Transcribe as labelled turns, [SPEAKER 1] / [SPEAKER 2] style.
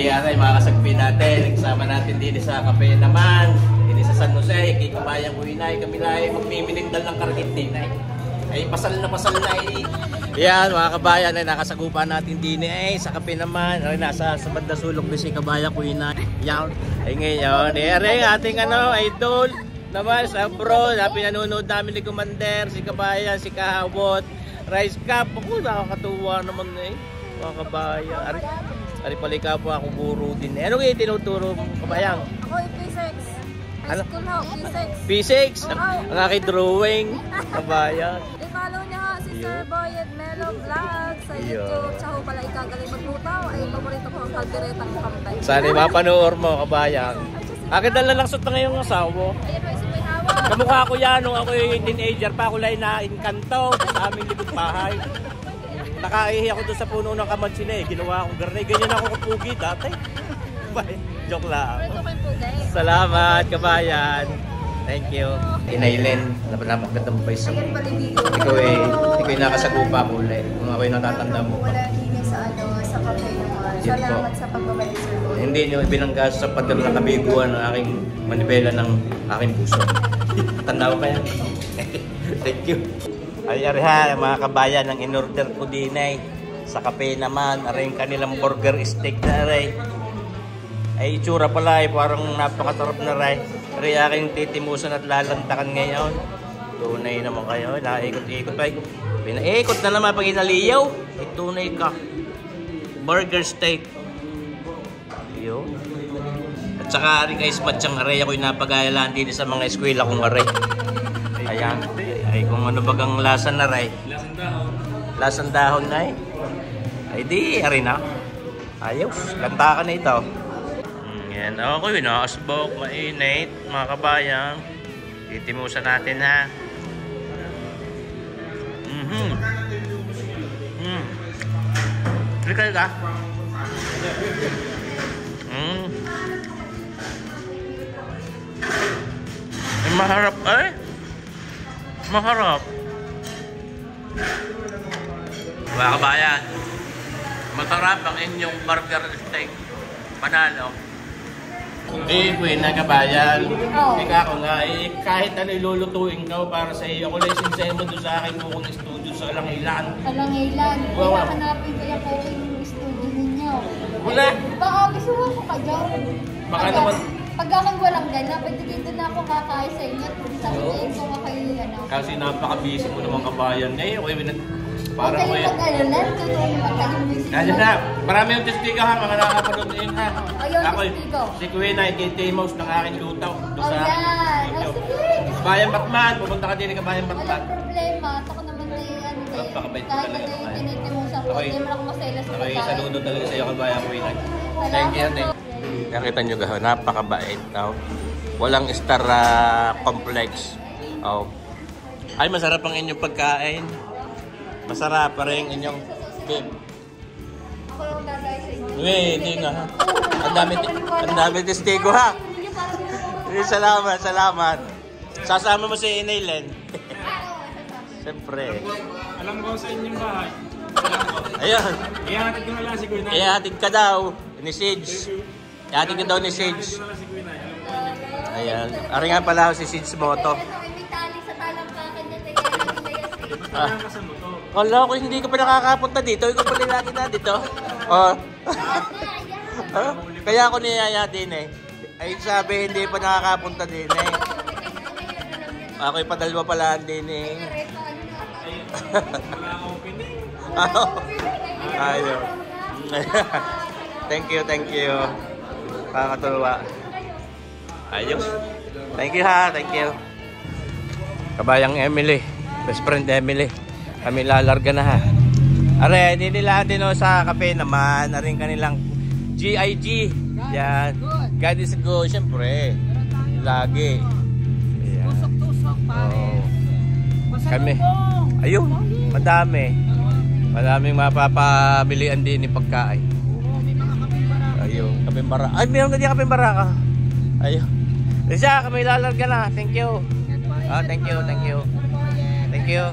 [SPEAKER 1] Ay mga kasagpi natin, kasama natin din sa kape naman, din sa San Jose, kay kabayang Huinay, kami na ay magmiminindal ng kargit din ay pasal na yan mga kabayan ay nakasagupan natin din sa kape naman, ay nasa sa banda sulok din si kabayang Huinay. Yan, ay ngayon, ay ating idol naman sa bro, na pinanonood namin ni Commander, si kabayan, si Kahawot, Rice Cup, ako nakakatuwa naman mga kabayan. Ari pala ka po ako guro din. Ano kayo tinuturo kabayang?
[SPEAKER 2] Ako ay P6. High school ho, P6.
[SPEAKER 1] P6? Ang aking drawing. Kabayan.
[SPEAKER 2] I-follow niya nga si Sir Boyed Melo Vlog sa YouTube. Siya ho pala ikagaling maglutaw. Ay paborito ko ang kalderetang kampay. Sana
[SPEAKER 1] mapanoor mo kabayang. Akin dala lang sot na ngayong asawa.
[SPEAKER 2] Ayan po, si May Hawa.
[SPEAKER 1] Kamukha ko yan nung ako yung teenager pa ako lang na-inkanto sa aming libog bahay. Nakaihi ako doon sa puno ng kamansin ginawa akong garnay. Ganyan ako kapugi dati. Joke lang. Salamat kabayan. Thank you. Inailen, napagandang pa isang. Ikaw ay nakasagupa mo ulit. Kung ako ay natatanda mo pa.
[SPEAKER 2] Wala din sa kape naman. Salamat sa pagbabalik, Sir Boy.
[SPEAKER 1] Hindi nyo ibinanggas sa padala ng kabiguan ng aking manibela ng aking puso. Tanda mo pa yan? Thank you. Ay ariha mga kabayan ang in-order ko din sa kape naman, aray yung kanilang burger steak na aray. Ay itsura pala parang napakasarap na aray. Aray aking titimusan at lalantakan ngayon. Tunay naman kayo, naikot-ikot pa. Pinaikot na naman pag inaliyaw. Ay tunay ka. Burger steak. Yo. At saka aring guys matchang aray ako yung napag-aalaan din sa mga eskwela kong aray. Ayan. Ay kung ano bagang lasa na ray. Lasang dahon na ay di, ari na. Ayos, kanta ka na ito. Yan, okay na. Asbok, mainit, mga kabayang. Titimusan natin ha. Likay ka? Maharap maharap. Mga kabayan, masarap ang inyong burger steak. Panalo. Queen na kabayan. Ika ako nga, kahit ano ilulutuin ka para sa iyo. Ako lang sinsay mo doon sa aking bukong studio sa Alangilan.
[SPEAKER 2] Alangilan. Kaya hanapin kaya po yung studio ninyo.
[SPEAKER 1] Wala.
[SPEAKER 2] Baka gusto ko ka dyan.
[SPEAKER 1] Baka naman.
[SPEAKER 2] Pag akong walang gana, pwede dito na ako kakain sa inyo. Sabihin ko ka kayo yan ako.
[SPEAKER 1] Kasi napaka-busy mo naman kabayan. Parang
[SPEAKER 2] kayo mag-alalan, totoo naman kayo busy.
[SPEAKER 1] Nandiyan na, marami yung testigo ha, mga nakapanood din ha.
[SPEAKER 2] Ayun,
[SPEAKER 1] ako,
[SPEAKER 2] testigo.
[SPEAKER 1] Si Kuya na, ikintimos ng aking lutaw.
[SPEAKER 2] Yan.
[SPEAKER 1] Bayan Batman, pupunta ka din ka Bayan Batman.
[SPEAKER 2] Walang problema. Ako naman na
[SPEAKER 1] Napakabait ko
[SPEAKER 2] kahit
[SPEAKER 1] talaga.
[SPEAKER 2] na yung tinitimusa ko, hindi mo lang maselas sa
[SPEAKER 1] pagkain. Saludo talaga sa iyo kabayan Kuya. Thank you. Nakita nyo ka, napakabait. Walang star complex. Ay, masarap ang inyong pagkain. Masarap pa rin inyong bib.
[SPEAKER 2] Ako lang gagawin sa inyo.
[SPEAKER 1] Hindi na. Ang dami testigo ha. Salamat. Sasama mo si Inaylen. Siyempre.
[SPEAKER 3] Alam ko sa inyong bahay.
[SPEAKER 1] Ayan.
[SPEAKER 3] Ihatid ko na lang si Kuya.
[SPEAKER 1] Ihatid ka daw ni Sage. Ihatid ka daw ni Sage. Ayan. Ari nga pala si Sage Moto. Kala ko hindi ka pa nakakapunta dito. Ikaw pa lagi na dito. Kaya ako niyaya din Ay sabi hindi pa nakakapunta din Ako'y padalwa pala din Ayun. Thank you. Kakatuwa. Ayos. Thank you. Kabayang Emily. Best friend Emily. Kami lalarga na ha. Are, hindi nila din sa kape naman. Aring kanilang GIG. Yan. God is good. Siyempre. Lagi. Ayan.
[SPEAKER 2] Tusok-tusok pare.
[SPEAKER 1] Kami. Ayun. Madami. Maraming mapapabilian din ni pagkain. Ayun. Kapimbara. Ay, meron na din kapimbara ka. Ayun. Isa, kami lalarga na. Thank you. Thank you.